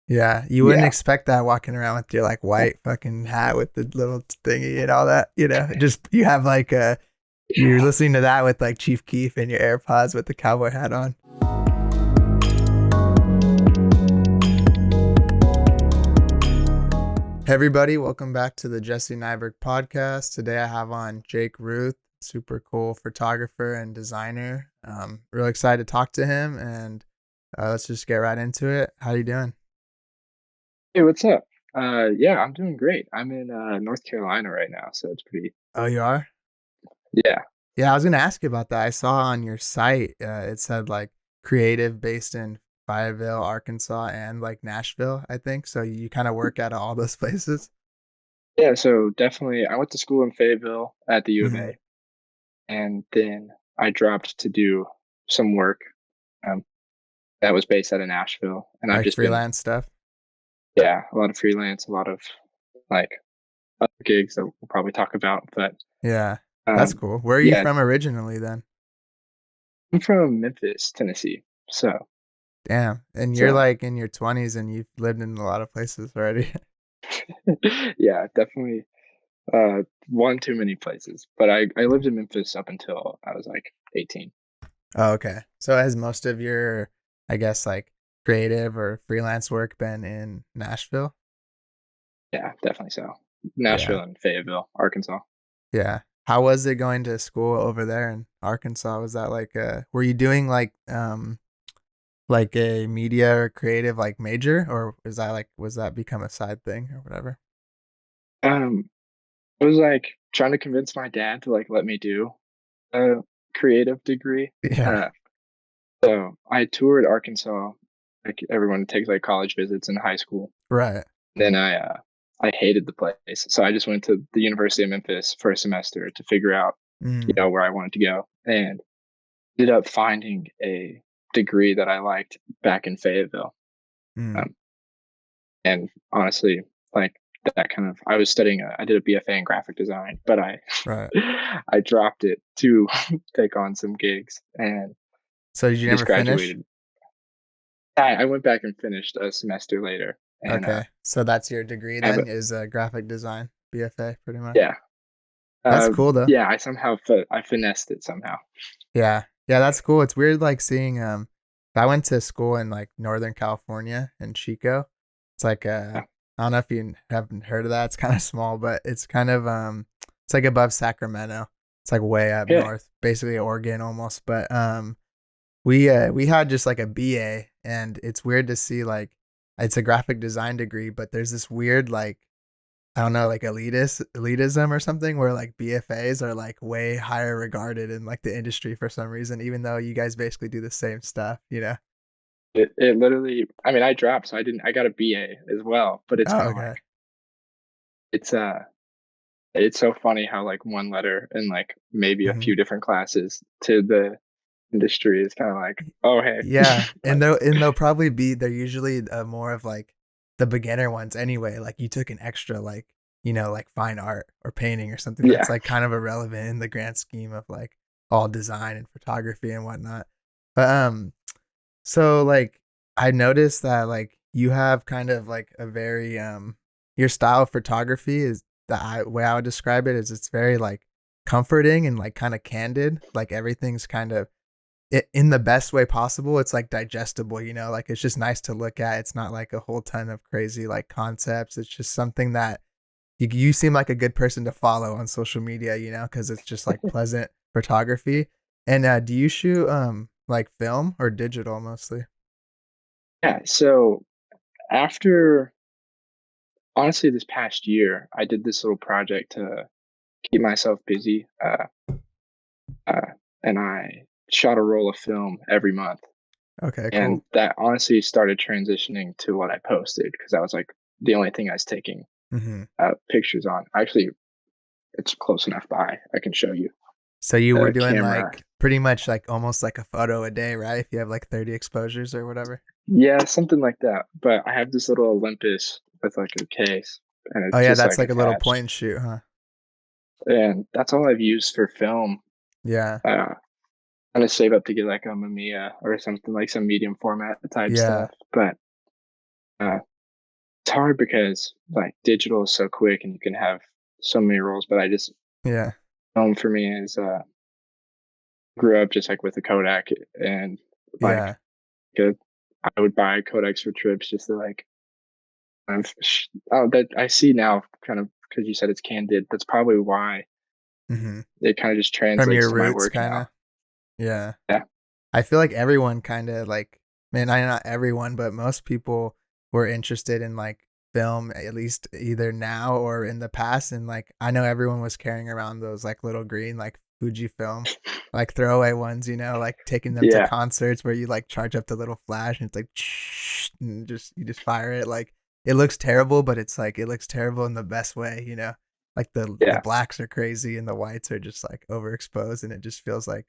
Yeah, you wouldn't Yeah. expect that walking around with your like white fucking hat with the little thingy and all that, Just you have like you're listening to that with like Chief Keef and your AirPods with the cowboy hat on. Hey everybody, welcome back to the Jesse Nyberg podcast. Today I have on Jake Ruth, super cool photographer and designer. Really excited to talk to him and let's just get right into it. How you doing? Hey, what's up? Yeah, I'm doing great. I'm in North Carolina right now, so it's pretty. Oh, you are? Yeah. Yeah, I was gonna ask you about that. I saw on your site it said like creative based in Fayetteville, Arkansas, and like Nashville, I think. So you kind of work out of all those places. Yeah, so definitely I went to school in Fayetteville at the U of Hmm. A, and then I dropped to do some work um, that was based out of Nashville, and I've Like just been, freelance stuff. yeah, a lot of freelance, a lot of like other gigs that we'll probably talk about, but Yeah, that's um, cool. Where are you yeah, from originally then? I'm from Memphis, Tennessee. Damn. And you're So like in your 20s and you've lived in a lot of places already. yeah, definitely one too many places. But I lived in Memphis up until I was like 18. Oh, okay. So has most of your, I guess, like creative or freelance work been in Nashville? Yeah, definitely so. Yeah. Nashville and Fayetteville, Arkansas. Yeah. How was it going to school over there in Arkansas? Was that like were you doing like a media or creative like major, or was that become a side thing or whatever? Um, I was like trying to convince my dad to like let me do a creative degree. Yeah. Uh, so I toured Arkansas, like everyone takes like college visits in high school. Right. Then I hated the place, so I just went to the University of Memphis for a semester to figure out, Mm, where I wanted to go, and ended up finding a degree that I liked back in Fayetteville. mm, Um, and honestly, like that kind of, I was studying, I did a BFA in graphic design, but right. I dropped it to take on some gigs and So did you just never finish? graduated. I went back and finished a semester later and Okay. So that's your degree have then a, is graphic design, BFA pretty much. yeah, That's cool though. yeah, I somehow, I finessed it somehow. Yeah. Yeah, that's cool. It's weird like seeing I went to school in like Northern California in Chico. It's like Yeah. I don't know if you haven't heard of that. It's kind of small, but it's kind of it's like above Sacramento. It's like way up Okay. north, basically Oregon almost. But we had just like a BA and it's weird to see like it's a graphic design degree, but there's this weird like I don't know, like elitism or something where like BFAs are like way higher regarded in like the industry for some reason, even though you guys basically do the same stuff. It literally, I mean, I dropped, so I got a BA as well, but it's Oh, kind of okay. like, it's, it's so funny how like one letter and like maybe a Hmm. few different classes to the industry is kind of like, oh, hey, Yeah, and like, they'll probably be they're usually more of like the beginner ones anyway. Like you took an extra like like fine art or painting or something that's yeah, like kind of irrelevant in the grand scheme of like all design and photography and whatnot. But so like I noticed that like you have kind of like a very your style of photography is way I would describe it is it's very like comforting and like kind of candid. Like everything's kind of in the best way possible. It's like digestible, like it's just nice to look at. It's not like a whole ton of crazy like concepts. It's just something that you seem like a good person to follow on social media, because it's just like pleasant photography. And do you shoot like film or digital mostly? yeah. So after, honestly, this past year, I did this little project to keep myself busy, uh, and I shot a roll of film every month. Okay, And cool. that honestly started transitioning to what I posted because that was like the only thing I was taking Hmm. pictures on. Actually, it's close enough by. I can show you So you were the doing camera. like pretty much like almost like a photo a day, right? If you have like 30 exposures or whatever. Yeah, something like that. But I have this little Olympus with like a case and Oh it's yeah, just that's like like a little point attached. and shoot, huh? And that's all I've used for film. Yeah. Uh, I'm gonna save up to get like a Mamiya or something like some medium format type Yeah. stuff. But it's hard because like digital is so quick and you can have so many roles. But I just Yeah. film for me is grew up just like with a Kodak and like Yeah. good. I would buy Kodaks for trips just to like oh, that I see now kind of because you said it's candid. That's probably why Hmm. it kind of just From your translates to my roots, work kind now. of. Yeah. Yeah. I feel like everyone kind of like, man, I not everyone, but most people were interested in like film, at least either now or in the past. And like, I know everyone was carrying around those like little green, like Fujifilm, like throwaway ones, like taking them to Yeah. concerts where you like charge up the little flash and it's like, and just, you just fire it. Like, it looks terrible, but it's like, it looks terrible in the best way. Like the Yeah. blacks are crazy and the whites are just like overexposed and it just feels like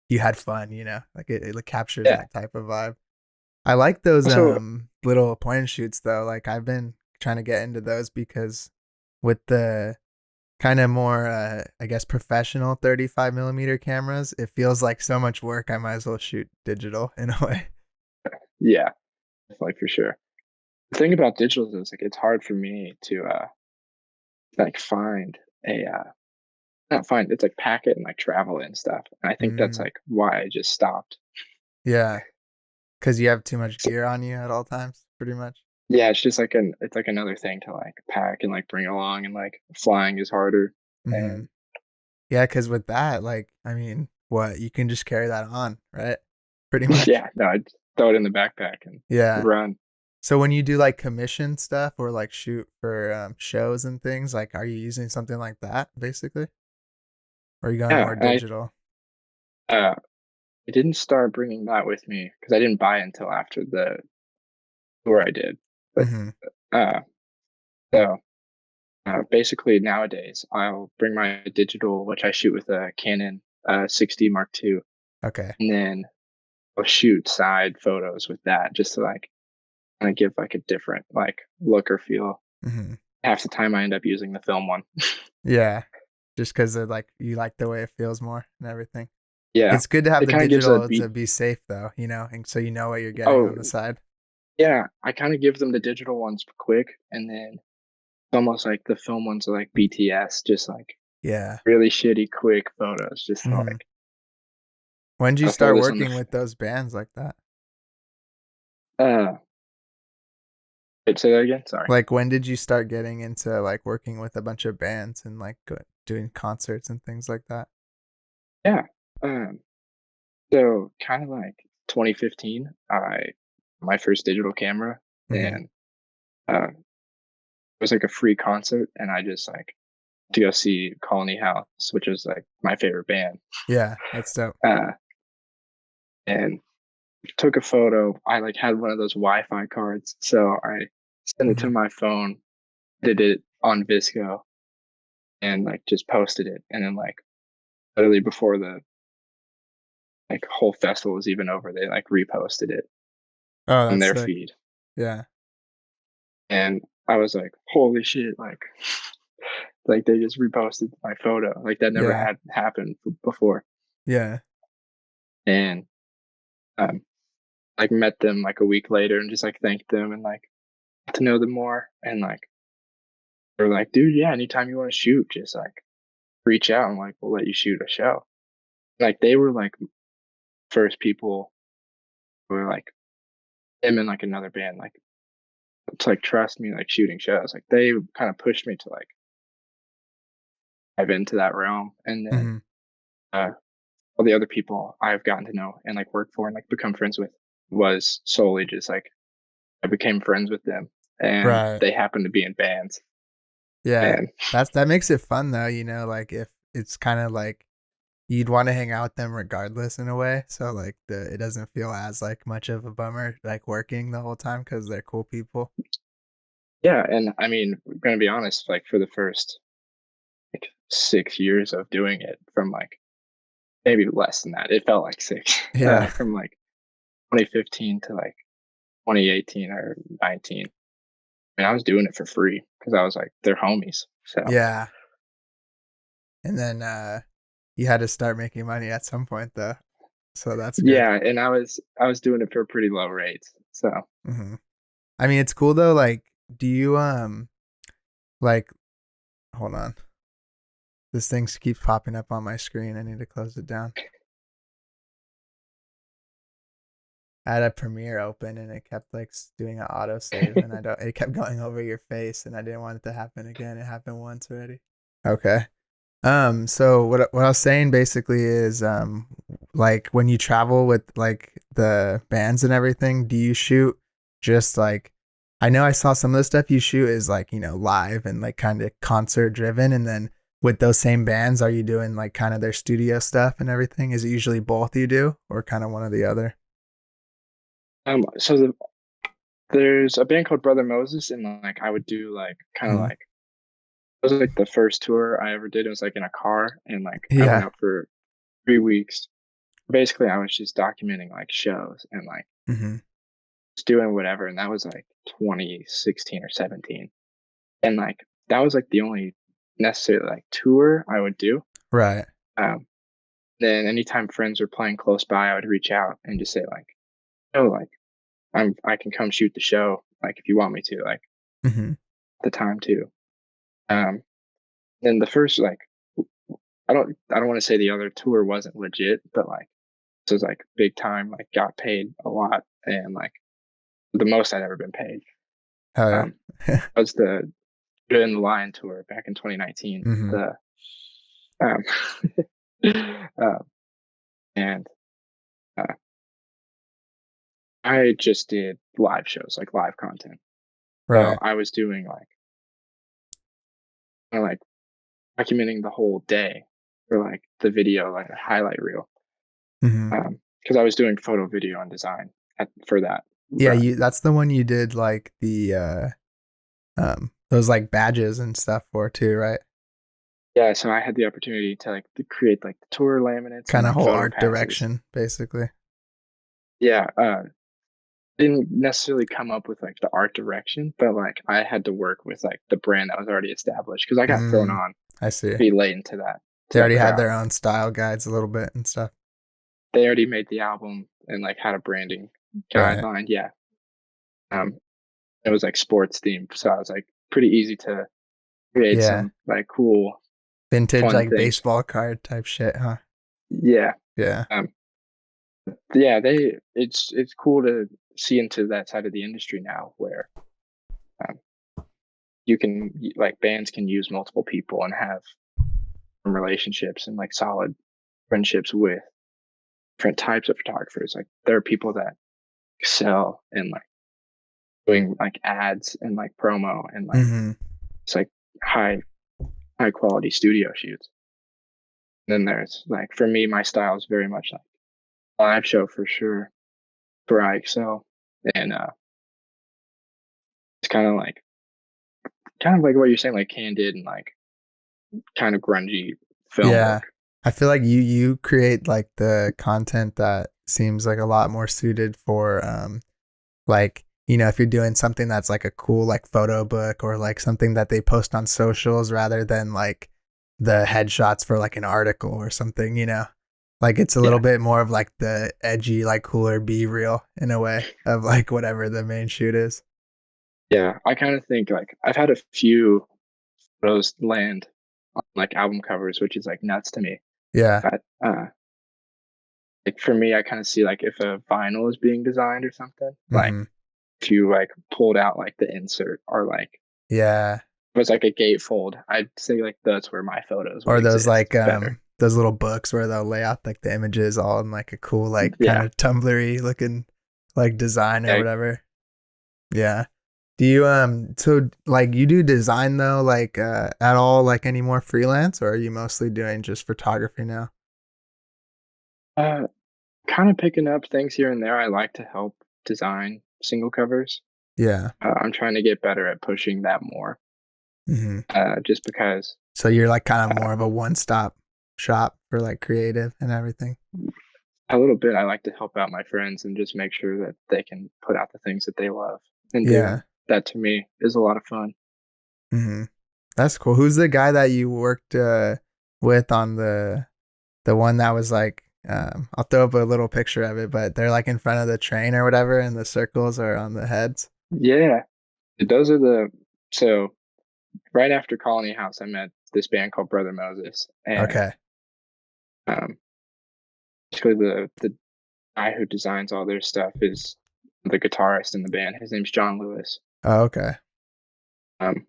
you had fun. Like it like captures Yeah. that type of vibe. I like those Also, little point and shoots though. Like I've been trying to get into those because with the kind of more I guess professional 35 millimeter cameras, it feels like so much work I might as well shoot digital in a way. yeah, like for sure. The thing about digital is like it's hard for me to like find a not find it's like packet and like travel and stuff. And I think that's Mm, like why I just stopped. yeah, because you have too much So, gear on you at all times, pretty much. yeah, it's just like it's like another thing to like pack and like bring along and like flying is harder. Hmm. And Yeah, because with that, like, I mean, what you can just carry that on, right? Pretty much. yeah, no, I'd throw it in the backpack and Yeah. run. So when you do like commission stuff or like shoot for shows and things, like are you using something like that basically? Or are you going Yeah, more and digital? I didn't start bringing that with me because I didn't buy it until after the tour I did. But Mm-hmm. uh, so basically nowadays I'll bring my digital, which I shoot with a Canon 60 Mark II, Okay. and then I'll shoot side photos with that just to like kind of give like a different like look or feel. Mm-hmm. Half the time I end up using the film one. Yeah. Just because like you like the way it feels more and everything. Yeah, It's good to have it the kind of gives a digital beat. to be safe though, and so you know what you're getting Oh on the side. yeah, I kind of give them the digital ones quick, and then it's almost like the film ones are like BTS, just like Yeah. really shitty quick photos. Just Mm-hmm. like When did you I'll throw start this on working with those bands like that? uh. Wait, say that again. Sorry. Like when did you start getting into like working with a bunch of bands and like doing concerts and things like that? Yeah. Um. So kind of like 2015, I my first digital camera, Mm-hmm. and it was like a free concert, and I just like to go see Colony House, which is like my favorite band. Yeah, that's dope. Uh, and took a photo. I like had one of those Wi-Fi cards, so I sent it to Mm-hmm. my phone, did it on Visco, and like just posted it. And then like literally before the like whole festival was even over, they like reposted it Oh, on that's their sick. feed. Yeah. And I was like, holy shit, like they just reposted my photo. Like that never Yeah. had happened before. Yeah. And um like met them like a week later and just like thanked them and like got to know them more. And like they're like, dude, yeah, anytime you want to shoot, just like reach out and like we'll let you shoot a show. Like they were like first people who were like him and like another band, like to like trust me like shooting shows. Like they kind of pushed me to like dive into that realm. And then Mm-hmm. uh all the other people I've gotten to know and like work for and like become friends with was solely just like I became friends with them and Right. they happened to be in bands. Yeah. And That makes it fun though, like if it's kind of like you'd want to hang out with them regardless in a way. So like it doesn't feel as like much of a bummer like working the whole time because they're cool people. yeah, and I mean, I'm gonna be honest, like for the first like 6 years of doing it from like maybe less than that, it felt like six, Yeah. from like 2015 to like 2018 or 19. I mean, I was doing it for free because I was like, they're homies. So Yeah. And then you had to start making money at some point though. So that's good. yeah, and I was doing it for pretty low rates. So Hmm. I mean, it's cool though. Like do you like hold on. This thing keeps popping up on my screen. I need to close it down. I had a Premiere open and it kept like doing an autosave and it kept going over your face and I didn't want it to happen again. It happened once already. Okay. So what I was saying basically is like when you travel with like the bands and everything, do you shoot just like I know I saw some of the stuff you shoot is like, live and like kind of concert driven, and then with those same bands, are you doing like kind of their studio stuff and everything? Is it usually both you do or kind of one or the other? So there's a band called Brother Moses, and like I would do like kind of Mhm. like it was like the first tour I ever did. It was like in a car, and like I went Yeah. out for 3 weeks. Basically, I was just documenting like shows and like Mhm. just doing whatever, and that was like 2016 or 17, and like that was like the only necessary like tour I would do. Right. Um, then anytime friends were playing close by, I would reach out and just say like, "Oh, like I can come shoot the show, like if you want me to, like Mhm. the time too." Um, then the first like I don't want to say the other tour wasn't legit, but like this was like big time, like got paid a lot and like the most I'd ever been paid. Oh Um, yeah. was the Good in the Lion tour back in 2019. Mhm. The um, uh, and uh, I just did live shows, like live content. So Right. I was doing like kinda like documenting the whole day for like the video, like a highlight reel. Mhm. Because I was doing photo, video, and design for that Yeah, run. you that's the one you did like the those like badges and stuff for too, right? Yeah, so I had the opportunity to like to create like the tour laminates and Kind of like whole photo art passes. direction basically. Yeah, didn't necessarily come up with like the art direction, but like I had to work with like the brand that was already established because I got thrown Mm, on I see. pretty late into that They already had crowd. their own style guides a little bit and stuff. They already made the album and like had a branding Right. guideline. Yeah, um, it was like sports themed, so I was like pretty easy to create Yeah. some like cool, Vintage fun like things. baseball card type shit, huh? Yeah, Yeah. um, yeah. It's cool to see into that side of the industry now where um, you can like bands can use multiple people and have relationships and like solid friendships with different types of photographers. Like there are people that excel in like doing like ads and like promo and like Mhm. it's like high quality studio shoots. And then there's like for me, my style is very much like live show for sure where I excel. And it's kind of like what you're saying, like candid and like kind of grungy film Yeah. work. I feel like you create like the content that seems like a lot more suited for like, if you're doing something that's like a cool like photo book or like something that they post on socials rather than like the headshots for like an article or something. Like it's a little Yeah. bit more of like the edgy, like cooler be real in a way of like whatever the main shoot is. Yeah. I kind of think like I've had a few photos land on like album covers, which is like nuts to me. Yeah. But like for me, I kind of see like if a vinyl is being designed or something, like Hmm. if you like pulled out like the insert or like Yeah. it was like a gatefold, I'd say like that's where my photos would Or those exist like better. those little books where they'll lay out like the images all in like a cool like kind Yeah. of tumblery looking like design or Yeah. whatever. Yeah. Do you so like you do design though like at all like any more freelance, or are you mostly doing just photography now? Uh, kind of picking up things here and there. I like to help design single covers. Yeah. I'm trying to get better at pushing that more, Hmm. just because So you're like kind of uh, more of a one-stop shop for like creative and everything. a little bit I like to help out my friends and just make sure that they can put out the things that they love. And Yeah. doing that to me is a lot of fun. Hmm. That's cool. Who's the guy that you worked with on the one that was like I'll throw up a little picture of it, but they're like in front of the train or whatever and the circles are on the heads. Yeah. those are the so right after Colony House, I met this band called Brother Moses, and Okay. um, basically the guy who designs all their stuff is the guitarist in the band. His name's John Lewis. Oh, okay. Um,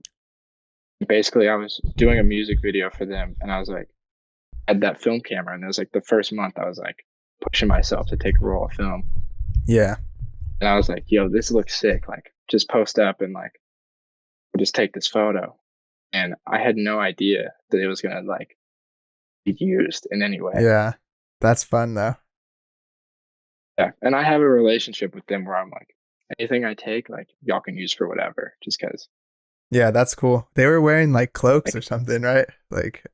Basically, I was doing a music video for them, and I was like, I had that film camera, and it was like the first month I was like pushing myself to take a roll of film, Yeah. and I was like, "Yo, this looks sick! Like, just post up and like just take this photo." And I had no idea that it was gonna like be used in any way. Yeah. That's fun though. Yeah, and I have a relationship with them where I'm like, anything I take, like y'all can use for whatever, just because. Yeah, that's cool. They were wearing like cloaks or Like, something, right? Like,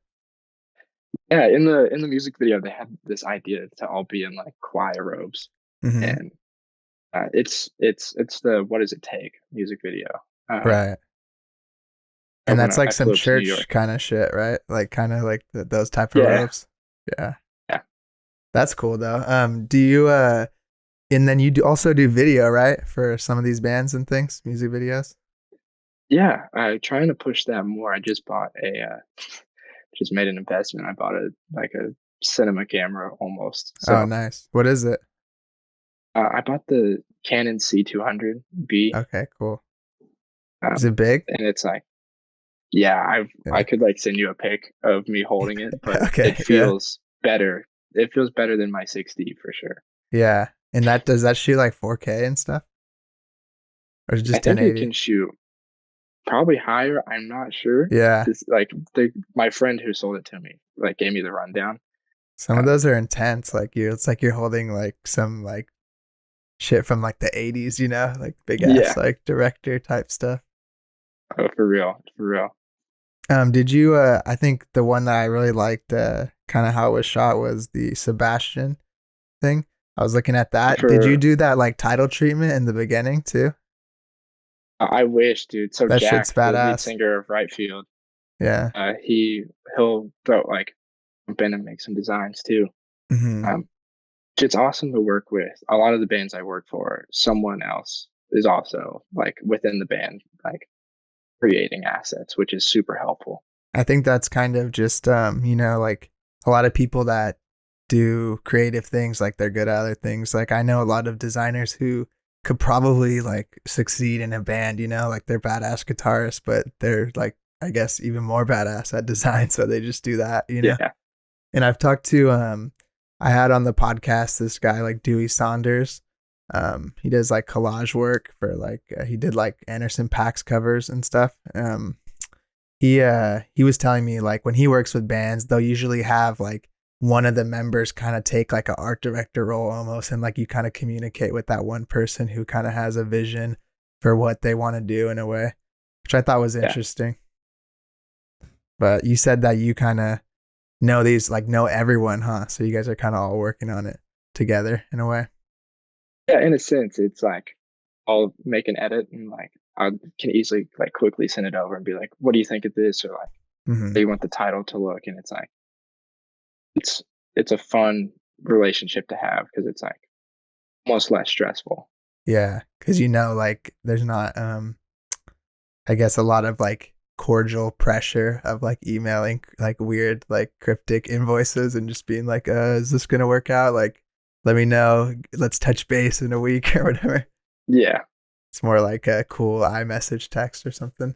yeah, in the music video, they had this idea to all be in like choir robes, mhm. and it's the what does it take music video. Um, Right. I And when that's like I some flew up to New church York. kind of shit, right? Like kind of like those type of Yeah, robes. Yeah. yeah, That's cool though. Do you and then you do also do video, right? For some of these bands and things, music videos? yeah. I'm trying to push that more. I just bought just made an investment. I bought a cinema camera almost. Oh, So nice. What is it? I bought the Canon C200B, Okay, cool. Is um, it big? and it's like, yeah, I Yeah. could like send you a pic of me holding it, but Okay, it yeah. feels better. It feels better than my 6D for sure. Yeah. And that does that shoot like 4K and stuff? Or is it I just think it 1080? can shoot probably higher. I'm not sure. Yeah. This like my friend who sold it to me like gave me the rundown. Some of Um, those are intense. Like you it's like you're holding like some like shit from like the 80s, like big ass yeah, like director type stuff. oh, for real, for real. Did you I think the one that I really liked kind of how it was shot was the Sebastian thing. I was looking at that. Did you For do that like title treatment in the beginning too? I wish, dude. So That shit's Jack, the lead badass. singer of Right Field, Yeah. he'll throw like jump in and make some designs too. Hmm. Um, it's awesome to work with. A lot of the bands I work for, someone else is also like within the band, like creating assets, which is super helpful. I think that's kind of just like a lot of people that do creative things like they're good at other things. Like I know a lot of designers who could probably like succeed in a band, like they're badass guitarists, but they're like I guess even more badass at design, so they just do that. Yeah, And I've talked to I had on the podcast this guy like Dewey Saunders. He does like collage work for like he did like Anderson Paak's covers and stuff. He was telling me like when he works with bands, they'll usually have like one of the members kind of take like an art director role almost, and like you kind of communicate with that one person who kind of has a vision for what they want to do in a way, which I thought was yeah, interesting. But you said that you kind of know everyone, huh? So you guys are kind of all working on it together in a way. yeah. In a sense, it's like I'll make an edit and like I can easily like quickly send it over and be like, "What do you think of this?" Or like, Hmm. "Do you want the title to look?" And it's like it's it's a fun relationship to have because it's like almost less stressful. Yeah, because like there's not I guess a lot of like cordial pressure of like emailing like weird like cryptic invoices and just being like, is this gonna work out? Like, let me know. Let's touch base in a week or whatever. Yeah, It's more like a cool iMessage text or something.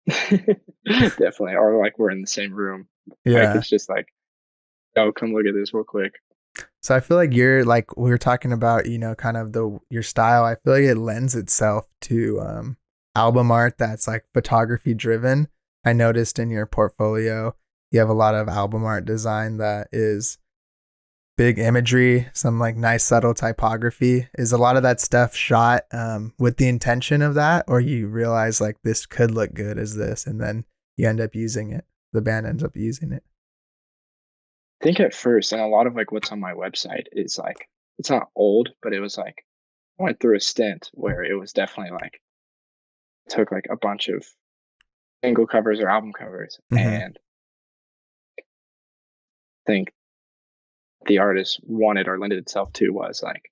definitely. Or like we're in the same room. Like Yeah. it's just like, oh, come look at this real quick. So I feel like you're like we were talking about, kind of your style. I feel like it lends itself to album art that's like photography driven. I noticed in your portfolio you have a lot of album art design that is big imagery, some like nice subtle typography. Is a lot of that stuff shot with the intention of that, or you realize like this could look good as this, and then you end up using it. The band ends up using it. I think at first, and a lot of like what's on my website is like it's not old, but it was like I went through a stint where it was definitely like took like a bunch of single covers or album covers Hmm. and think the artist wanted or lended itself to was like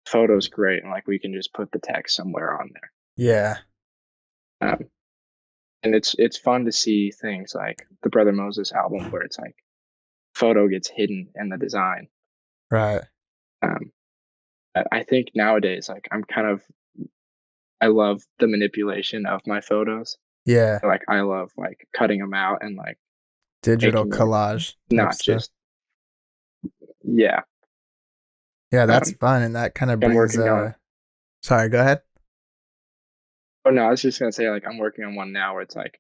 photos great and like we can just put the text somewhere on there. Yeah. Um, and it's fun to see things like the Brother Moses album where it's like photo gets hidden in the design. Right. Um, I think nowadays, like I love the manipulation of my photos. Yeah. Like I love like cutting them out and like Digital making it collage type not stuff. just yeah. Yeah, that's Um, fun. And that kind of I'm brings, working on. sorry, go ahead. Oh no, I was just gonna say like I'm working on one now where it's like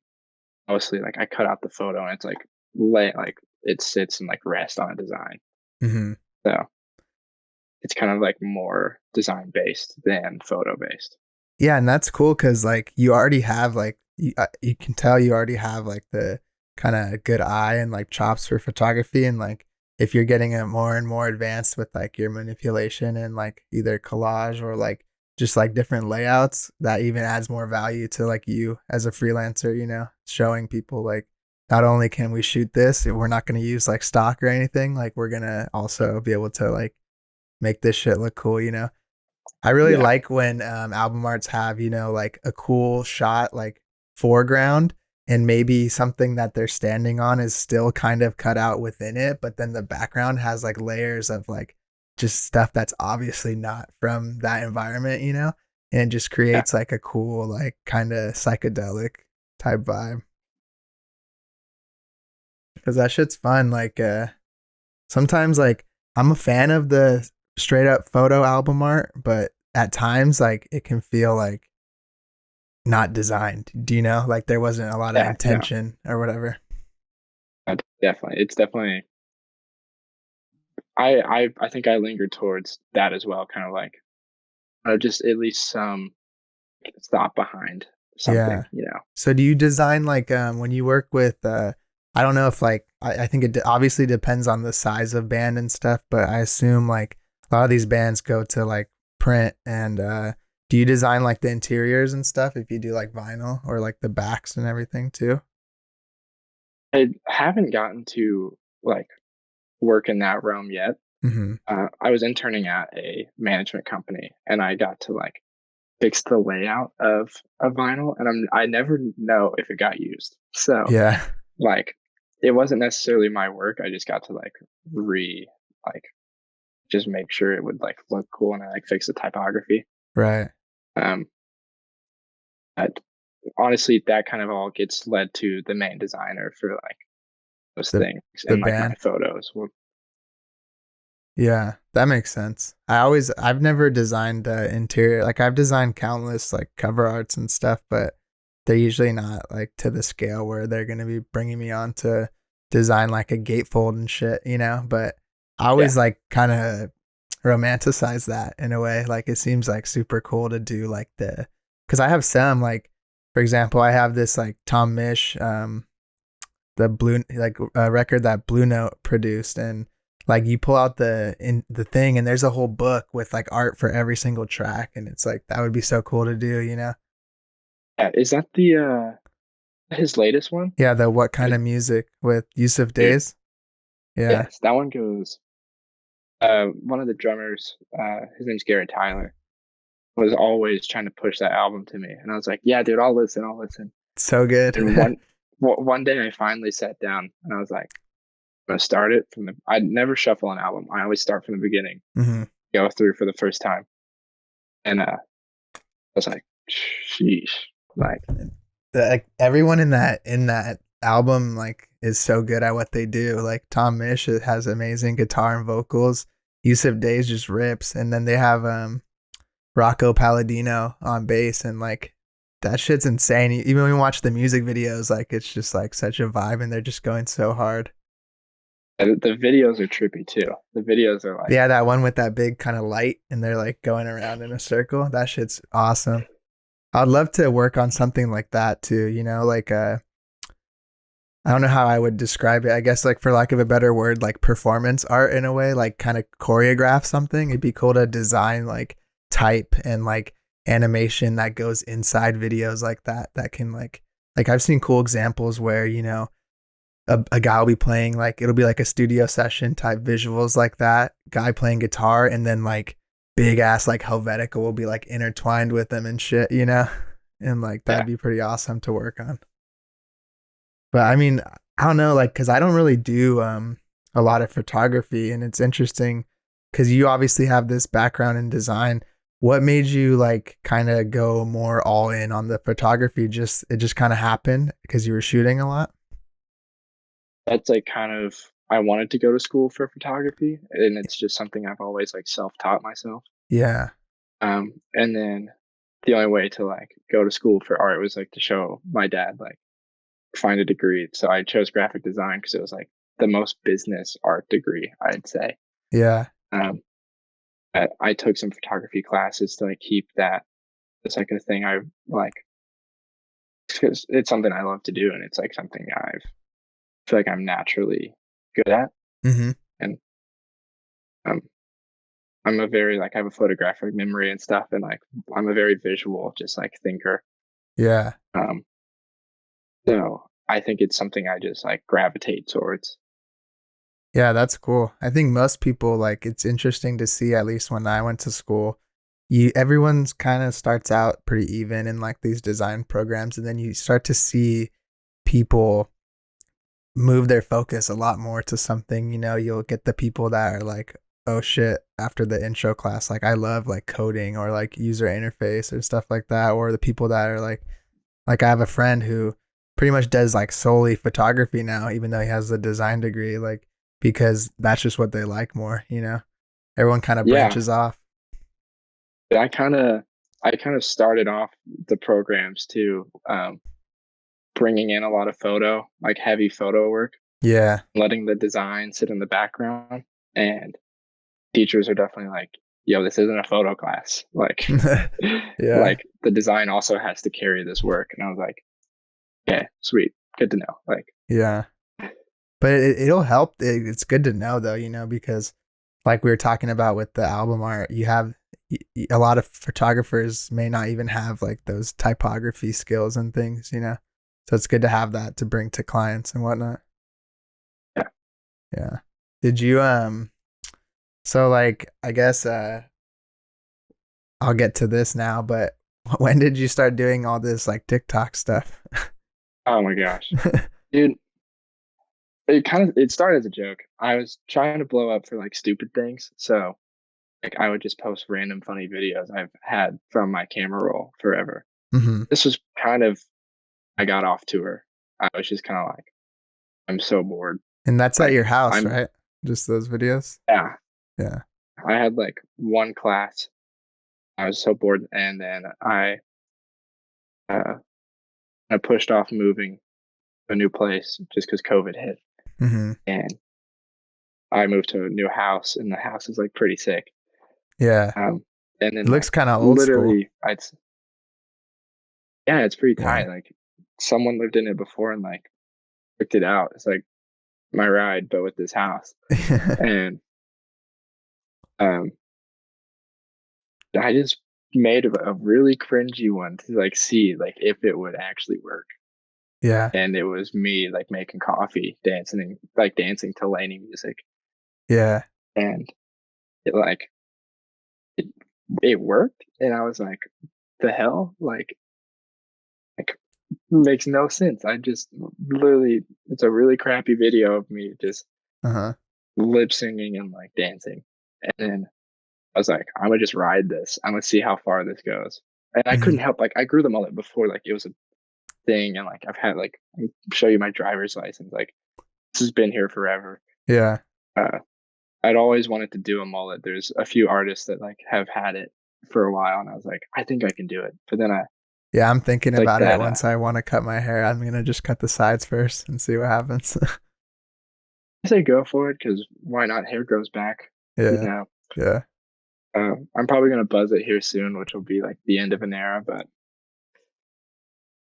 mostly like I cut out the photo and it's like it sits and like rest on a design. Hmm. So it's kind of like more design based than photo based. Yeah, and that's cool because like you already have like you can tell you already have like the kind of good eye and like chops for photography, and like if you're getting it more and more advanced with like your manipulation and like either collage or like just like different layouts, that even adds more value to like you as a freelancer, you know, showing people like not only can we shoot this, we're not going to use like stock or anything, like we're going to also be able to like make this shit look cool, you know. I really Yeah, like when album arts have, you know, like a cool shot, like foreground, and maybe something that they're standing on is still kind of cut out within it, but then the background has like layers of like just stuff that's obviously not from that environment, you know, and it just yeah, creates like a cool, like kind of psychedelic type vibe. Because that shit's fun. Like, sometimes like I'm a fan of the straight up photo album art, but at times like it can feel like not designed. Do you know? Like there wasn't a lot of yeah. No, intention or whatever. definitely. It's definitely. I think I lingered towards that as well. Kind of like just at least some thought behind something. Yeah. So do you design like when you work with I don't know if like I think obviously depends on the size of band and stuff, but I assume like a lot of these bands go to like print and do you design like the interiors and stuff if you do like vinyl or like the backs and everything too? I haven't gotten to like work in that realm yet. Mhm. I was interning at a management company, and I got to like fix the layout of a vinyl, and I never know if it got used. So Yeah. like, it wasn't necessarily my work. I just got to like like just make sure it would like look cool, and I like fix the typography. Right. Um, I, honestly, that kind of all gets led to the main designer for like those The things the and like my band. photos. Well, Yeah, that makes sense. I've never designed interior. Like I've designed countless like cover arts and stuff, but they're usually not like to the scale where they're going to be bringing me on to design like a gatefold and shit, you know, but I yeah, always like kind of romanticize that in a way. Like it seems like super cool to do like cuz I have some like for example, I have this like Tom Misch the blue like a record that Blue Note produced, and like you pull out the thing and there's a whole book with like art for every single track, and it's like that would be so cool to do, you know. yeah. Is that the his latest one? Yeah, the What Kind It- of Music with Yusuf Dude, Days. Yeah, yes, that one goes. One of the drummers, his name's Garrett Tyler, was always trying to push that album to me, and I was like, "Yeah, dude, I'll listen, I'll listen." so good. And one day, I finally sat down, and I was like, "I'm gonna start it from the." I never shuffle an album. I always start from the beginning, Hmm. go through for the first time, and I was like, "Sheesh!" Like, Like everyone in that album like is so good at what they do. Like Tom Misch has amazing guitar and vocals. Yusuf Days just rips, and then they have Rocco Palladino on bass, and like that shit's insane. Even when we watch the music videos, like it's just like such a vibe, and they're just going so hard. the videos are trippy too. The videos are like, Yeah, that one with that big kind of light, and they're like going around in a circle. That shit's awesome. I'd love to work on something like that too. You know, like I don't know how I would describe it. I guess like for lack of a better word, like performance art in a way, like kind of choreograph something. It'd be cool to design like type and like animation that goes inside videos like that. That can like I've seen cool examples where, you know, a guy will be playing like it'll be like a studio session type visuals like that. Guy playing guitar and then like big ass like Helvetica will be like intertwined with them and shit, you know? and like that'd Yeah, be pretty awesome to work on. But I mean, I don't know, like, cause I don't really do a lot of photography, and it's interesting because you obviously have this background in design. What made you like kind of go more all in on the photography? Just it just kind of happened because you were shooting a lot. that's like kind of I wanted to go to school for photography, and it's just something I've always like self-taught myself. Yeah, And then the only way to like go to school for art was like to show my dad like find a degree. So I chose graphic design because it was like the most business art degree, I'd say. yeah, Um, I took some photography classes to like keep that as like a thing I like because it's something I love to do and it's like something I feel like I'm naturally good at. mm-hmm. And um, I'm a very like I have a photographic memory and stuff, and like I'm a very visual, just like thinker. Yeah. Um, so I think it's something I just like gravitate towards. Yeah, that's cool. I think most people like it's interesting to see, at least when I went to school, you everyone's kind of starts out pretty even in like these design programs, and then you start to see people move their focus a lot more to something. You'll get the people that are like, oh shit, after the intro class, like I love like coding or like user interface or stuff like that, or the people that are like I have a friend who pretty much does like solely photography now, even though he has the design degree, like because that's just what they like more. Everyone kind of Yeah, branches off. I kind of started off the programs too, bringing in a lot of photo, like heavy photo work, Yeah. letting the design sit in the background. And teachers are definitely like, "Yo, this isn't a photo class. Like, Yeah. like the design also has to carry this work." And I was like, "Yeah, sweet, good to know." Like, Yeah. But it'll help. It's good to know though, because like we were talking about with the album art, you have a lot of photographers may not even have like those typography skills and things. So it's good to have that to bring to clients and whatnot. yeah. Yeah. Did you so like I guess I'll get to this now, but when did you start doing all this like TikTok stuff? Oh my gosh, dude, it started as a joke. I was trying to blow up for like stupid things, so like I would just post random funny videos I've had from my camera roll forever. hmm This was kind of I got off tour. I was just kind of like, I'm so bored. And that's at Like your house, I'm right? Just those videos? yeah. Yeah. I had like one class. I was so bored, and then uh I pushed off moving to a new place just because COVID hit, hmm and I moved to a new house, and the house is like pretty sick. Yeah. Um, and It then looks like kind of old school. literally, yeah, it's pretty Yeah. tight. Like someone lived in it before and like picked it out. It's like my ride, but with this house. And um, I just made a really cringy one to like see like if it would actually work. Yeah. And it was me like making coffee, dancing to Laney music, Yeah. and it like it, it worked. And I was like, the hell, like makes no sense. I just literally, it's a really crappy video of me just Uh-huh. lip singing and like dancing. And then I was like, I'm gonna just ride this. I'm gonna see how far this goes. And I hmm couldn't help like I grew the mullet before, like it was a thing, and like I've had like I show you my driver's license, like this has been here forever. Yeah. Uh, I'd always wanted to do a mullet. There's a few artists that like have had it for a while, and I was like, I think I can do it. But then I Yeah, I'm thinking like about it that. once I want to cut my hair. I'm gonna just cut the sides first and see what happens. I say go for it because why not? Hair grows back, you Yeah. know. Yeah. I'm probably gonna buzz it here soon, which will be like the end of an era, but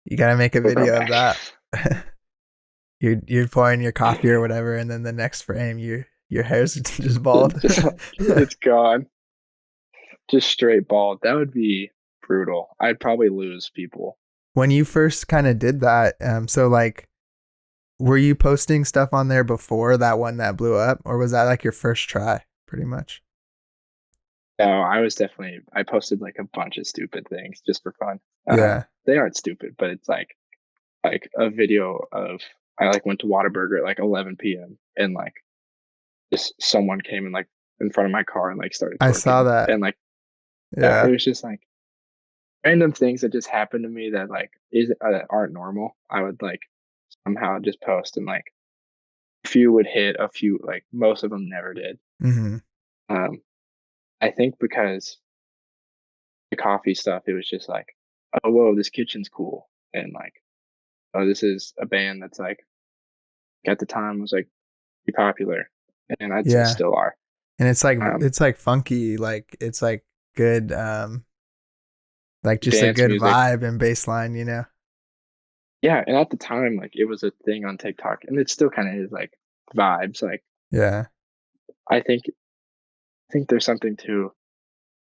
You gotta make a it'll grow video of back. that. You're pouring your coffee or whatever, and then the next frame your hair's just bald. Just it's gone, just straight bald. That would be brutal. I'd probably lose people. When you first kind of did that, so like were you posting stuff on there before that one that blew up, or was that like your first try, pretty much? No, I posted like a bunch of stupid things just for fun. Yeah. They aren't stupid, but it's like a video of I like went to Whataburger at like 11 p.m. and like just someone came and like in front of my car and like started I saw twerking that. and like yeah, it Yeah. was just like random things that just happened to me that like is aren't normal. I would like somehow just post and like a few would hit, a few like most of them never did. Mhm. Um, I think because the coffee stuff, it was just like, oh whoa, this kitchen's cool, and like oh this is a band that's like at the time was like pretty popular, and I'd say Yeah. still are. And Um, it's like funky, like it's like good like just a Dance good music, vibe and bass line, you know. yeah, and at the time like it was a thing on TikTok, and it still kind of is like vibes. Like Yeah. I think there's something to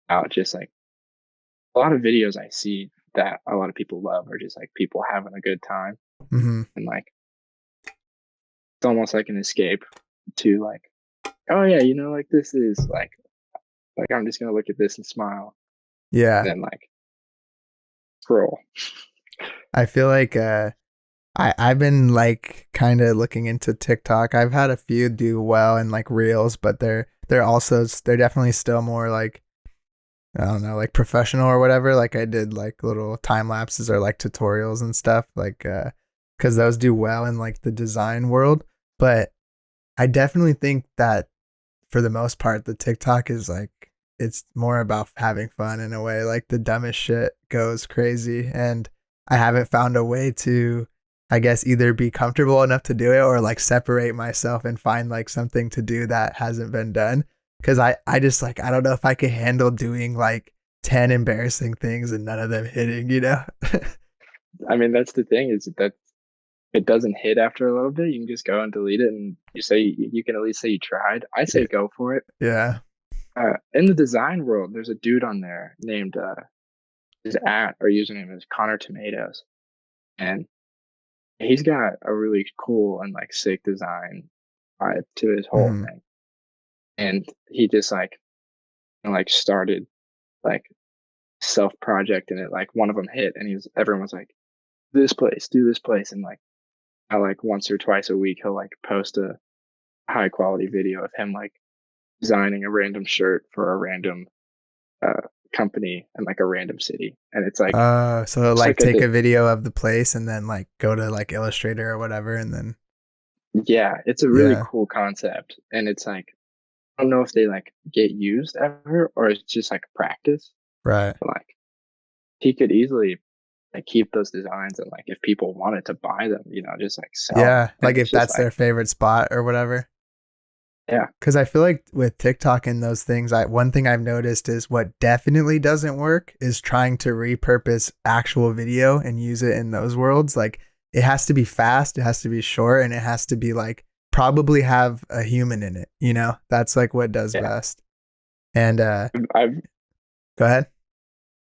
about just like a lot of videos I see that a lot of people love are just like people having a good time, Mhm. and like it's almost like an escape to like oh yeah, like this is like I'm just gonna look at this and smile and Yeah. then like scroll. I feel like I've been like kind of looking into TikTok. I've had a few do well in like reels, but they're definitely still more like I don't know, like professional or whatever. Like I did like little time lapses or like tutorials and stuff like cuz those do well in like the design world, but I definitely think that for the most part the TikTok is like it's more about having fun in a way. Like the dumbest shit goes crazy and I haven't found a way to I guess either be comfortable enough to do it or like separate myself and find like something to do that hasn't been done. Cause I just like I don't know if I could handle doing like 10 embarrassing things and none of them hitting, you know? I mean that's the thing is that it doesn't hit after a little bit, you can just go and delete it and you say you can at least say you tried. I say Yeah. go for it. Yeah. In the design world, there's a dude on there named his at or username is Connor Tomatoes, and he's got a really cool and like sick design vibe to his whole Mhm. thing. And he just like started like self project and it like one of them hit and everyone was like this place, do this place, and like I like once or twice a week he'll like post a high quality video of him like designing a random shirt for a random uh company in like a random city, and So it's like like take a video of the place and then like go to like Illustrator or whatever and then yeah, it's a really yeah, cool concept, and it's like I don't know if they like get used ever or it's just like practice, right. but like he could easily like keep those designs and like if people wanted to buy them, just like sell them. Yeah, And like it's if just that's like, their favorite spot or whatever. yeah, Cuz I feel like with TikTok and those things, one thing I've noticed is what definitely doesn't work is trying to repurpose actual video and use it in those worlds. Like it has to be fast, it has to be short, and it has to be like probably have a human in it, you know? That's like what does yeah. best. And I've go ahead.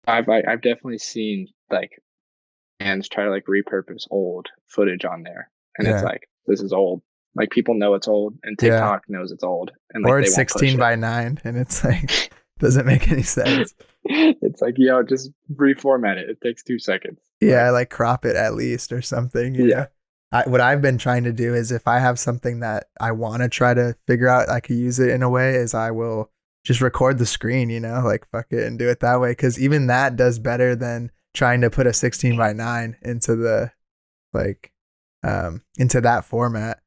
I've definitely seen like bands try to like repurpose old footage on there, and it's Yeah. like this is old. Like people know it's old, and Yeah. TikTok knows it's old, and like Or they it's won't push 16 it. by 9 and it's like doesn't make any sense. It's like yo, just reformat it. It takes 2 seconds. Like Yeah, like crop it at least or something, you yeah, know. What I've been trying to do is if I have something that I want to try to figure out I could use it in a way is I will just record the screen, you know, like fuck it and do it that way cuz even that does better than trying to put a 16 by 9 into the like into that format.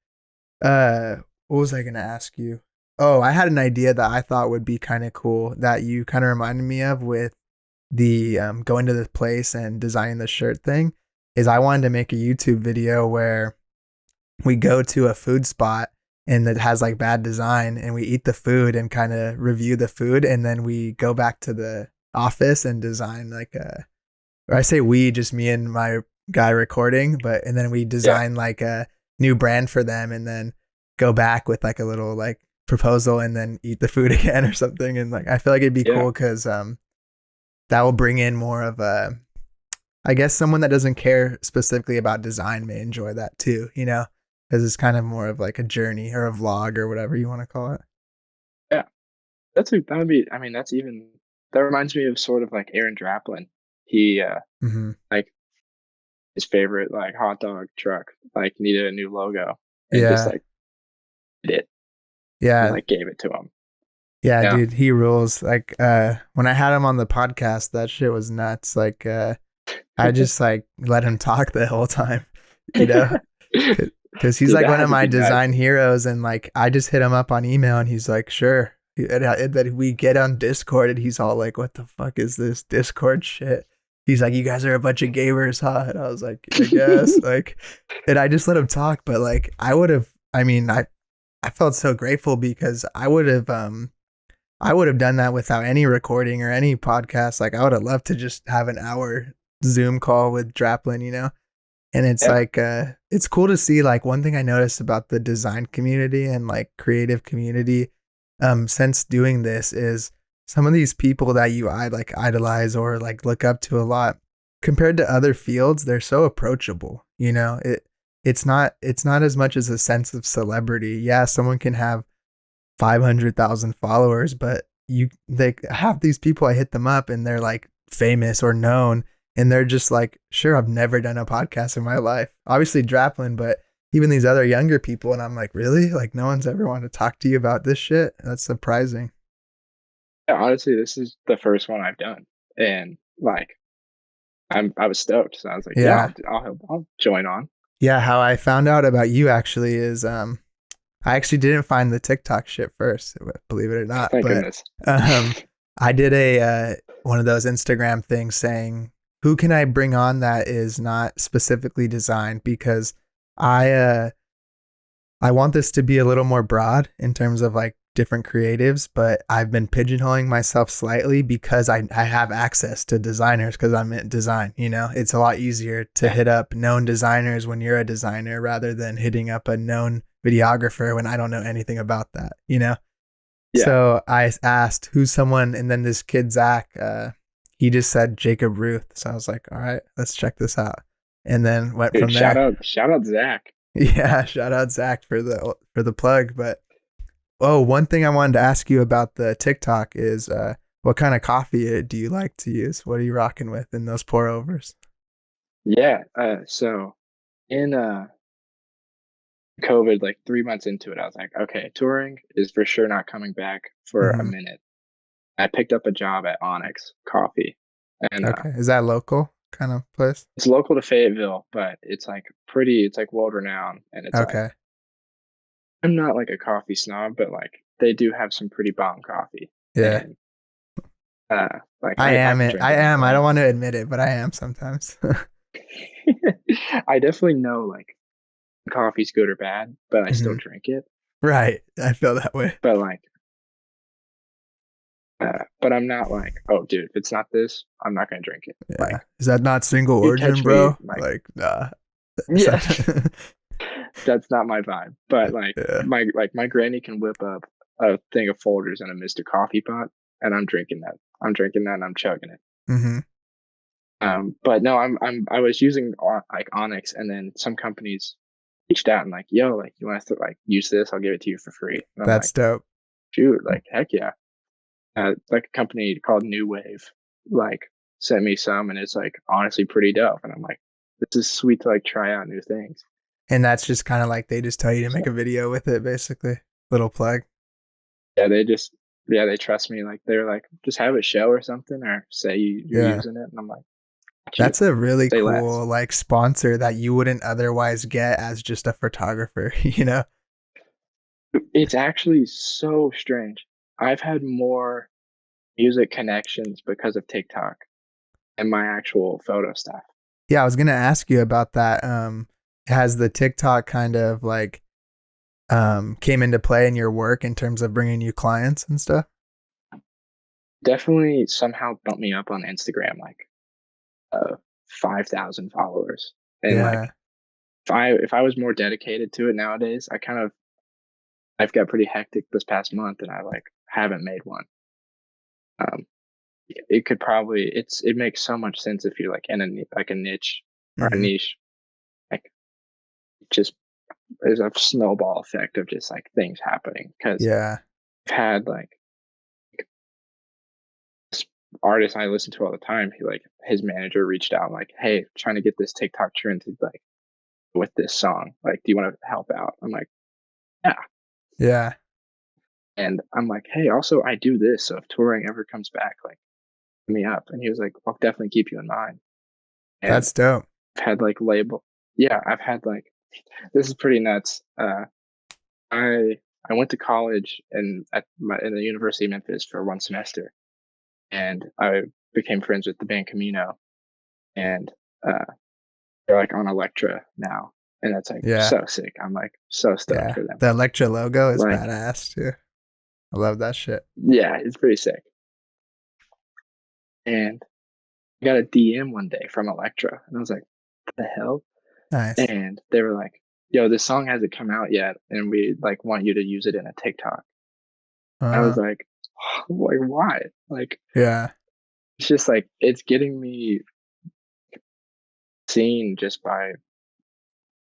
What was I going to ask you? Oh, I had an idea that I thought would be kind of cool that you kind of reminded me of with the going to the place and designing the shirt thing is I wanted to make a YouTube video where we go to a food spot and that has like bad design and we eat the food and kind of review the food and then we go back to the office and design like a or I say we just me and my guy recording but and then we yeah, design like a new brand for them and then go back with like a little like proposal and then eat the food again or something and like I feel like it'd be yeah. cool cuz that will bring in more of a I guess someone that doesn't care specifically about design may enjoy that too, you know, because it's kind of more of like a journey or a vlog or whatever you want to call it. Yeah. that would be, I mean, that's even, that reminds me of sort of like Aaron Draplin. He, Hmm. like his favorite like hot dog truck, like needed a new logo and just Yeah. like did it and Yeah. like gave it to him. Yeah, Yeah. dude, he rules. Like when I had him on the podcast, that shit was nuts. Like I just like let him talk the whole time, you know? Cuz he's Dude, like that one had of to my be nuts. design heroes and like I just hit him up on email and he's like, "Sure." And that we get on Discord and he's all like, "What the fuck is this Discord shit?" He's like, "You guys are a bunch of gamers, huh?" And I was like, "I guess." Like and I just let him talk, but like I would have I mean, I felt so grateful because I would have done that without any recording or any podcast. Like I would have loved to just have an hour Zoom call with Draplin, you know? And it's Yeah. like it's cool to see like one thing I noticed about the design community and like creative community since doing this is some of these people that you I like idolize or like look up to a lot compared to other fields, they're so approachable, you know? It's not as much as a sense of celebrity. Yeah, someone can have 500,000 followers, but you they have these people I hit them up and they're like famous or known and they're just like, sure, I've never done a podcast in my life. Obviously Draplin, but even these other younger people and I'm like, really? Like no one's ever wanted to talk to you about this shit? That's surprising. Yeah, honestly, this is the first one I've done, and like I was stoked. So I was like, yeah, Yeah. I'll join on. Yeah, how I found out about you actually is I actually didn't find the TikTok shit first, believe it or not, Thank but goodness. um, I did a one of those Instagram things saying, "Who can I bring on that is not specifically designed?" Because I uh, I want this to be a little more broad in terms of like different creatives, but I've been pigeonholing myself slightly because I have access to designers because I'm in design, you know? It's a lot easier to Yeah, hit up known designers when you're a designer rather than hitting up a known videographer when I don't know anything about that, you know? yeah. So I asked who's someone, and then this kid, Zach, he just said Jacob Ruth. So I was like, all right, let's check this out. And then went Dude, from there. shout out Zach. Yeah, shout out Zach for the plug. But oh, one thing I wanted to ask you about the TikTok is what kind of coffee do you like to use? What are you rocking with in those pour overs? Yeah. So in COVID, like 3 months into it, I was like, okay, touring is for sure not coming back for a Mm-hmm. minute. I picked up a job at Onyx Coffee, and Okay, is that local kind of place? it's local to Fayetteville, but it's like pretty, it's like world renowned, and it's like Okay, I'm not like a coffee snob, but like they do have some pretty bomb coffee, yeah, and like I can drink I it am. I don't anyway. want to admit it, but I am sometimes. I definitely know like coffee's good or bad, but I still Hmm. drink it. Right, I feel that way. But like, but I'm not like, oh, dude, if it's not this, I'm not gonna drink it. Yeah. Like, Is that not single you origin, catch me bro? like, Like, nah. yeah, Sometimes, that's not my vibe. But like, yeah. my granny can whip up a thing of folders and a Mr. Coffee pot, and I'm drinking that. I'm drinking that and I'm chugging it. Hmm. But no, I was using like Onyx, and then some companies reached out and like, yo, like you want to like use this? I'll give it to you for free. And I'm That's like, dope. dude, like heck yeah. Like a company called New Wave, like sent me some, and it's like honestly pretty dope. And I'm like, this is sweet to like try out new things. And that's just kind of like they just tell you to make So a video with it, basically. Little plug. yeah, yeah they trust me. Like they're like, just have it show or something, or say you're Yeah. using it, and I'm like, got you. That's a really Say less. cool like sponsor that you wouldn't otherwise get as just a photographer, you know? It's actually so strange. I've had more music connections because of TikTok and my actual photo stuff. Yeah, I was gonna ask you about that. Has the TikTok kind of like came into play in your work in terms of bringing you clients and stuff? Definitely somehow bumped me up on Instagram, like 5,000 followers. And like Yeah. if I was more dedicated to it nowadays, I've got pretty hectic this past month and I like haven't made one. Um, it could probably it makes so much sense if you're like in like a niche or a Hmm. niche, like just there's a snowball effect of just like things happening because Yeah. I've had like artist I listen to all the time, he like his manager reached out like, "Hey, trying to get this TikTok trend to like with this song. Like, do you want to help out?" I'm like, "Yeah." Yeah. And I'm like, "Hey, also I do this, so if touring ever comes back, like hit me up." And he was like, "I'll definitely keep you in mind." And That's dope. I've had like label, yeah, I've had like this is pretty nuts. I I went to college in the University of Memphis for 1 semester, and I became friends with the band Camino, and uh, they're like on Electra now, and that's like Yeah. so sick. I'm like so stoked Yeah. for them. The Electra logo is Like, badass too. I love that shit. yeah, it's pretty sick. And I got a DM one day from Electra, and I was like, "What the hell?" Nice. And they were like, "Yo, this song hasn't come out yet, and we like want you to use it in a TikTok." I was Uh, like, like why? Like, yeah. it's just like it's getting me seen just by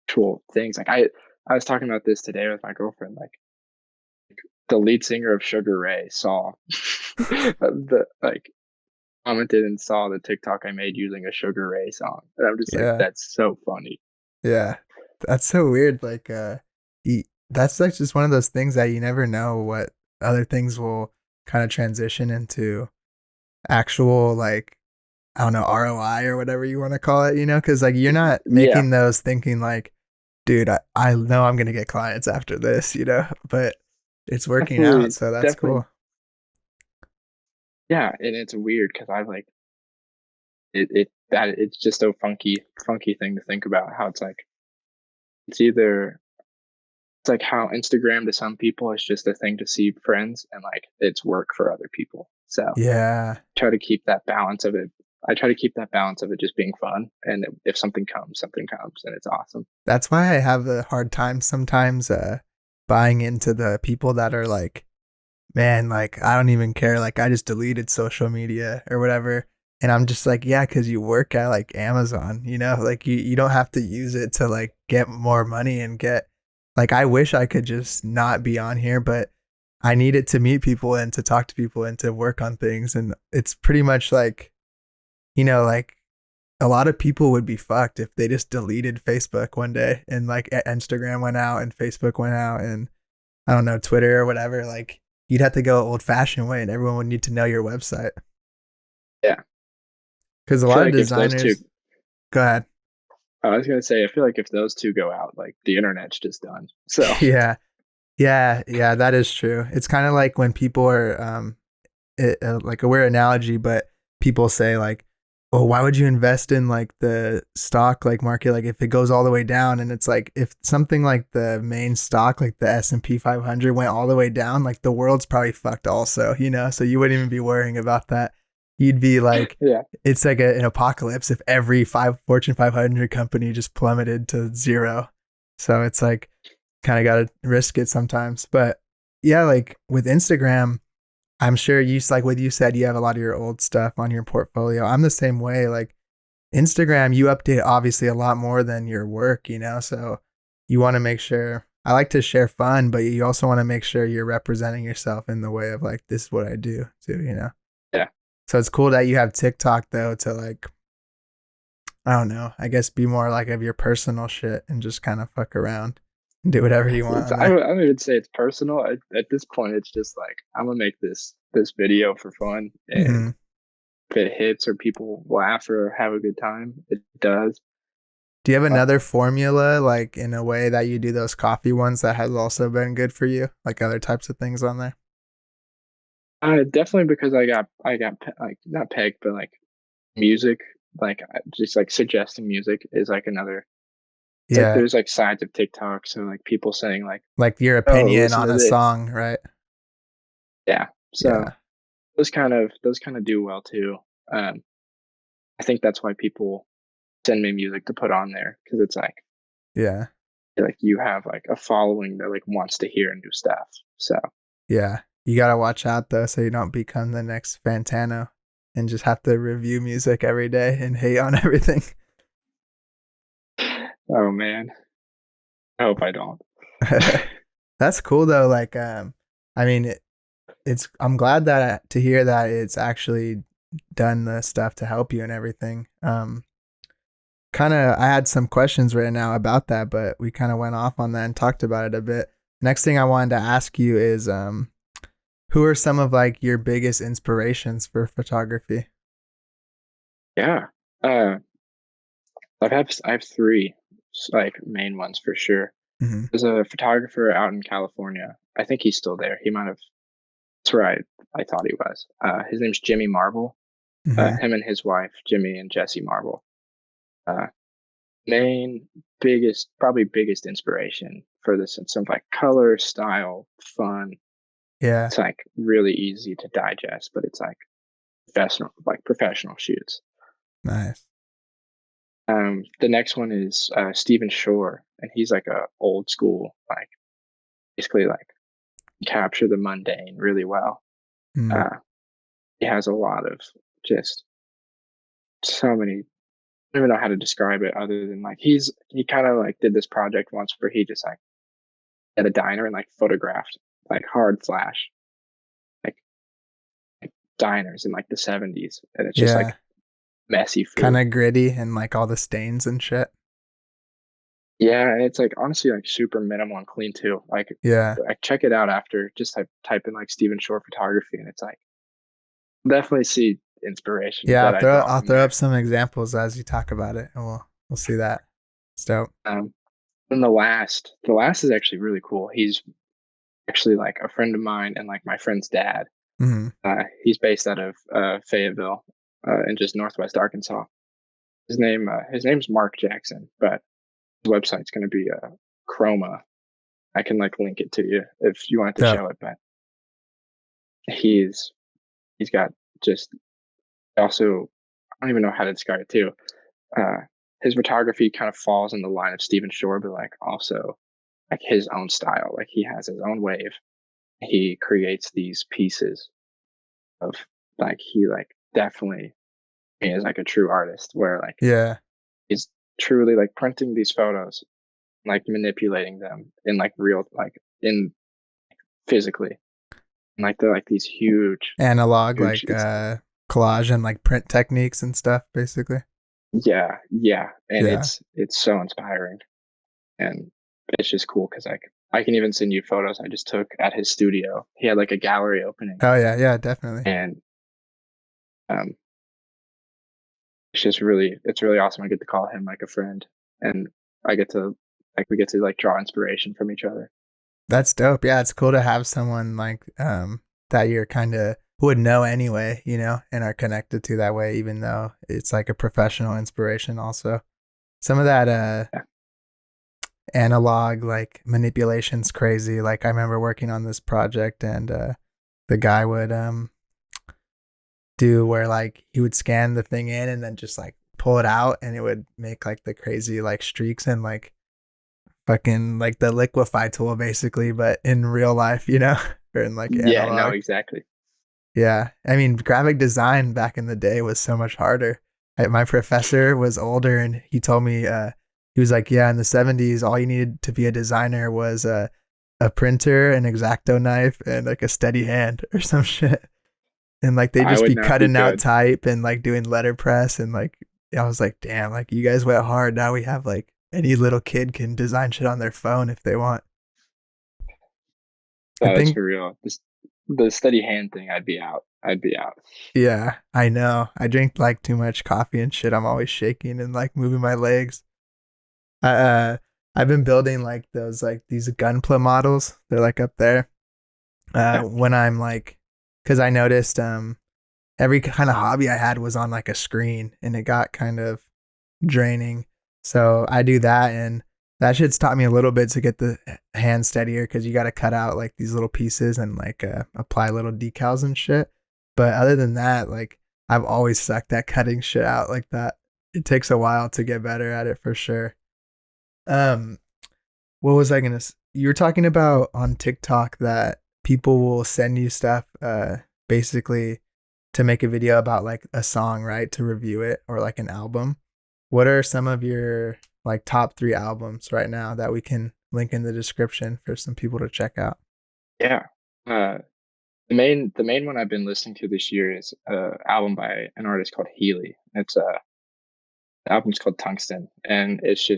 actual things. Like I was talking about this today with my girlfriend. Like the lead singer of Sugar Ray saw the like commented and saw the TikTok I made using a Sugar Ray song, and I'm just like, Yeah. that's so funny. Yeah. That's so weird. Like, that's like just one of those things that you never know what other things will kind of transition into actual, like, I don't know, ROI or whatever you want to call it, Cause like you're not Yeah, making those thinking like, dude, I know I'm going to get clients after this, but it's working out. definitely, So that's definitely, cool. yeah. And it's weird because I like it's just a funky thing to think about. How it's like it's either it's like how Instagram to some people is just a thing to see friends, and like it's work for other people. So Yeah. try to keep that balance of it. I try to keep that balance of it just being fun, and if something comes, and it's awesome. That's why I have a hard time sometimes buying into the people that are like, man, like I don't even care. Like I just deleted social media or whatever. And I'm just like, yeah, because you work at like Amazon, like you don't have to use it to like get more money and get like I wish I could just not be on here, but I need it to meet people and to talk to people and to work on things. And it's pretty much like a lot of people would be fucked if they just deleted Facebook one day and like Instagram went out and Facebook went out and I don't know, Twitter or whatever. Like you'd have to go old fashioned way and everyone would need to know your website. Yeah, Because a I feel lot of like if those two, designers, go ahead. I was gonna say, I feel like if those two go out, like the internet's just done. So Yeah. Yeah. Yeah. That is true. It's kind of like when people are, like a weird analogy, but people say like, "Oh, why would you invest in like the stock like market like if it goes all the way down?" And it's like if something like the main stock like the S&P 500 went all the way down, like the world's probably fucked also. So you wouldn't even be worrying about that. You'd be like, yeah, it's like an apocalypse if every Fortune 500 company just plummeted to zero. So it's like kind of got to risk it sometimes. But yeah, like with Instagram, I'm sure like what you said, you have a lot of your old stuff on your portfolio. I'm the same way. Like Instagram, you update obviously a lot more than your work. So you want to make sure I like to share fun, but you also want to make sure you're representing yourself in the way of like, this is what I do too. yeah. So it's cool that you have TikTok though to like, I don't know, I guess be more like of your personal shit and just kind of fuck around and do whatever you want on there. I don't even say it's personal. At this point, it's just like I'm gonna make this video for fun, and Hmm. if it hits or people laugh or have a good time, it does. Do you have Uh, another formula, like in a way that you do those coffee ones that has also been good for you, like other types of things on there? definitely because like not pegged, but like music, like just like suggesting music is like another. It's like Yeah, there's like sides of TikTok, so like people saying like, like your "Oh, opinion listen on to a this." song, right? Yeah, so Yeah, those kind of do well too. Um, I think that's why people send me music to put on there because it's yeah, like you have like a following that like wants to hear new stuff. So, yeah. You gotta watch out though, so you don't become the next Fantano and just have to review music every day and hate on everything. oh man, I hope I don't. That's cool though. Like, I mean, it's I'm glad that to hear that it's actually done the stuff to help you and everything. Kind of, I had some questions right now about that, but we kind of went off on that and talked about it a bit. Next thing I wanted to ask you is, who are some of like your biggest inspirations for photography? Yeah. Uh, I have three like main ones for sure. Hmm. There's a photographer out in California. I think he's still there. He might have. That's where I thought he was. His name's Jimmy Marble. Hmm. Him and his wife, Jimmy and Jesse Marble. Uh, main probably biggest inspiration for this sense of like color, style, fun. Yeah. It's like really easy to digest, but it's like professional shoots. Nice. The next one is Stephen Shore, and he's like a old school, like basically like capture the mundane really well. Mm. Uh, he has a lot of just so many. I don't even know how to describe it other than like he kind of like did this project once where he just like at a diner and like photographed like hard flash like, like diners in like the 70s, and it's just like Yeah. messy Kind food. of gritty and like all the stains and shit. Yeah, and it's like honestly like super minimal and clean too. Yeah. Like check it out after. Just type in like Stephen Shore photography, and it's like definitely see inspiration Yeah. that I draw I'll from throw up there. some examples as you talk about it, and we'll see that. It's dope. Um, and the last is actually really cool. He's actually like a friend of mine and like my friend's dad. Hmm. He's based out of Fayetteville, in just Northwest Arkansas. His name's Mark Jackson, but his website's going to be Chroma. I can like link it to you if you wanted to Dope. show it, but he's he's got just also I don't even know how to describe it too. Uh, his photography kind of falls in the line of Stephen Shore, but like also like his own style. Like he has his own wave. He creates these pieces of like he like definitely is like a true artist where like Yeah. he's truly like printing these photos, like manipulating them in like real like in physically. And like they're like these Analog huge like it's collage and like print techniques and stuff, basically. yeah. And Yeah. it's so inspiring. And it's just cool because like I can even send you photos I just took at his studio. He had like a gallery opening, Oh yeah, yeah, definitely. and um, it's really awesome. I get to call him like a friend, and I get to we get to like draw inspiration from each other. That's dope. Yeah, it's cool to have someone like that you're kind of would know anyway, and are connected to that way, even though it's like a professional inspiration also. Some of that Yeah, analog like manipulation's crazy. Like I remember working on this project and the guy would do where like he would scan the thing in and then just like pull it out and it would make like the crazy like streaks and like fucking like the liquefy tool basically, but in real life, or in like yeah, no, analog. exactly. Yeah. I mean, graphic design back in the day was so much harder. My professor was older and he told me, he was like, yeah, in the 70s, all you needed to be a designer was a printer, an X-Acto knife, and like a steady hand or some shit. And like they'd I just would be not be cutting out good. type and like doing letterpress. And like, I was like, damn, like you guys went hard. Now we have like any little kid can design shit on their phone if they want. I That's think for real. The steady hand thing, I'd be out. I'd be out. Yeah, I know. I drink like too much coffee and shit. I'm always shaking and like moving my legs. I I've been building like those like these Gunpla models. They're like up there. Yeah, When I'm like, because I noticed every kind of hobby I had was on like a screen and it got kind of draining. So I do that and that shit's taught me a little bit to get the hand steadier because you got to cut out like these little pieces and like apply little decals and shit. But other than that, like I've always sucked at cutting shit out like that. It takes a while to get better at it for sure. Um, what was I gonna? You were talking about on TikTok that people will send you stuff, basically to make a video about like a song, right? To review it or like an album. What are some of your like top three albums right now that we can link in the description for some people to check out? yeah. The main one I've been listening to this year is a album by an artist called Healy. The album's called Tungsten, and it's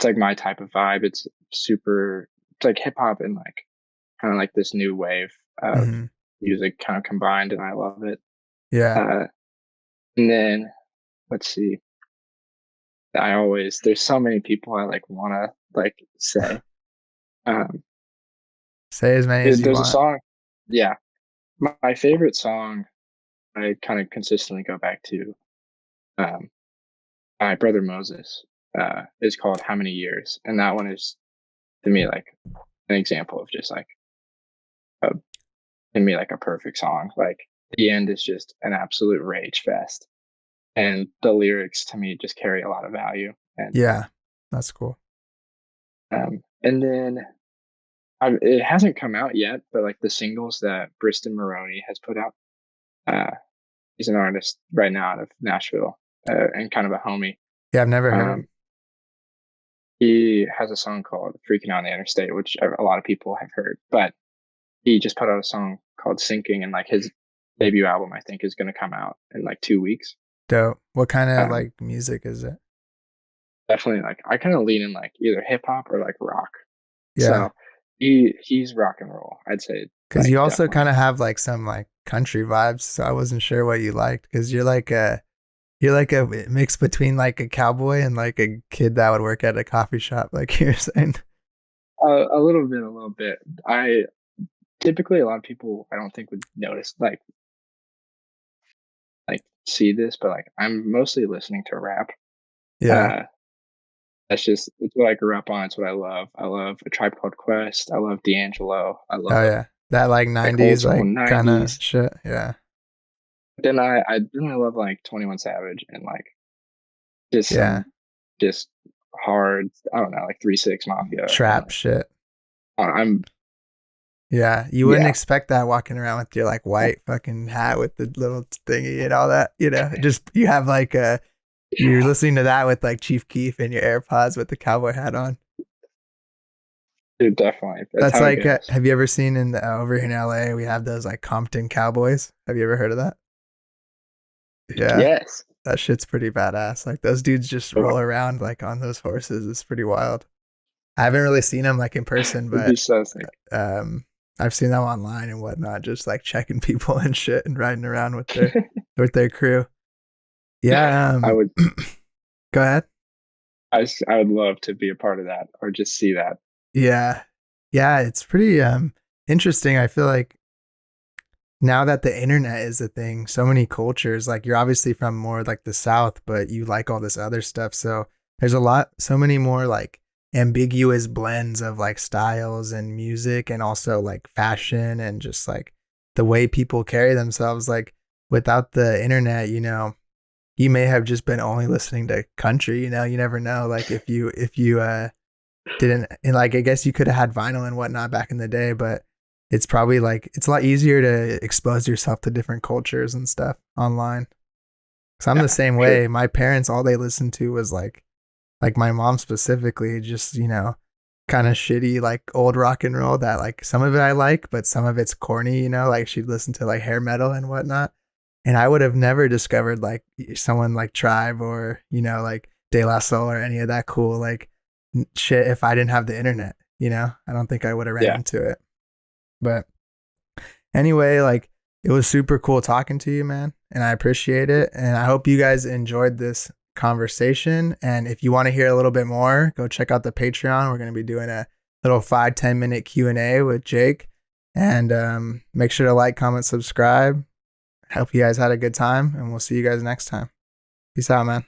like my type of vibe. It's like hip hop and like kind of like this new wave of Hmm. music kind of combined, and I love it. Yeah. Uh, and then let's see, there's so many people I like want to like say. Um, Say as many as you there's a want. song, yeah, my favorite song I kind of consistently go back to. Um, my brother Moses is called "How Many Years," and that one is to me like an example of just like a to me like a perfect song. Like the end is just an absolute rage fest, and the lyrics to me just carry a lot of value. Yeah. That's cool. And then it hasn't come out yet, but like the singles that Briston Maroney has put out, uh, he's an artist right now out of Nashville, and kind of a homie. Yeah. I've never heard him. Um, he has a song called "Freaking Out on the Interstate," which a lot of people have heard, but he just put out a song called "Sinking," and like his debut album, I think, is going to come out in like 2 weeks. Dope. What kind of Um, like music is it? Definitely, like I kind of lean in like either hip hop or like rock. Yeah. So he's rock and roll. I'd say Cause like you also definitely. kind of have like some like country vibes. So I wasn't sure what you liked. Cause you're like a mix between like a cowboy and like a kid that would work at a coffee shop, like you were saying. A little bit, a little bit. I typically a lot of people I don't think would notice like see this, but like I'm mostly listening to rap. Yeah. Uh, it's what I grew up on. It's what I love. I love A Tribe Called Quest. I love D'Angelo. I Oh love yeah. That like like old 90s school like kind of '90s. shit. Yeah. Then I really love like 21 Savage and like just Yeah. some just hard. I don't know, like 3 6 Mafia and Trap like shit. I'm Yeah. You wouldn't yeah. expect that walking around with your like white fucking hat with the little thingy and all that, you know. Just you have like you're listening to that with like Chief Keef and your AirPods with the cowboy hat on. Dude, definitely. That's That's how it like, goes. have you ever seen in over here in LA? We have those like Compton Cowboys. Have you ever heard of that? Yeah, Yes. that shit's pretty badass. Like those dudes just roll around like on those horses. It's pretty wild. I haven't really seen them like in person, It'd be but so sick. um, I've seen them online and whatnot, just like checking people and shit and riding around with their crew. Yeah. I would Go ahead. I would love to be a part of that or just see that. Yeah, yeah. It's pretty interesting. I feel like now that the internet is a thing, so many cultures, like you're obviously from more like the South, but you like all this other stuff. So there's so many more like ambiguous blends of like styles and music and also like fashion and just like the way people carry themselves. Like without the internet, you may have just been only listening to country, you never know. Like if you didn't, and like I guess you could have had vinyl and whatnot back in the day, but it's probably like it's a lot easier to expose yourself to different cultures and stuff online. Cause I'm Yeah, the same for sure. way. My parents, all they listened to was like my mom specifically, just kind of shitty like old rock and roll that like some of it I like, but some of it's corny. Like she'd listen to like hair metal and whatnot, and I would have never discovered like someone like Tribe or like De La Soul or any of that cool like shit if I didn't have the internet. I don't think I would have ran Yeah. into it. But anyway, like it was super cool talking to you, man, and I appreciate it. And I hope you guys enjoyed this conversation. And if you want to hear a little bit more, go check out the Patreon. We're going to be doing a little 5-10 minute Q&A with Jake. And make sure to like, comment, subscribe. Hope you guys had a good time, and we'll see you guys next time. Peace out, man.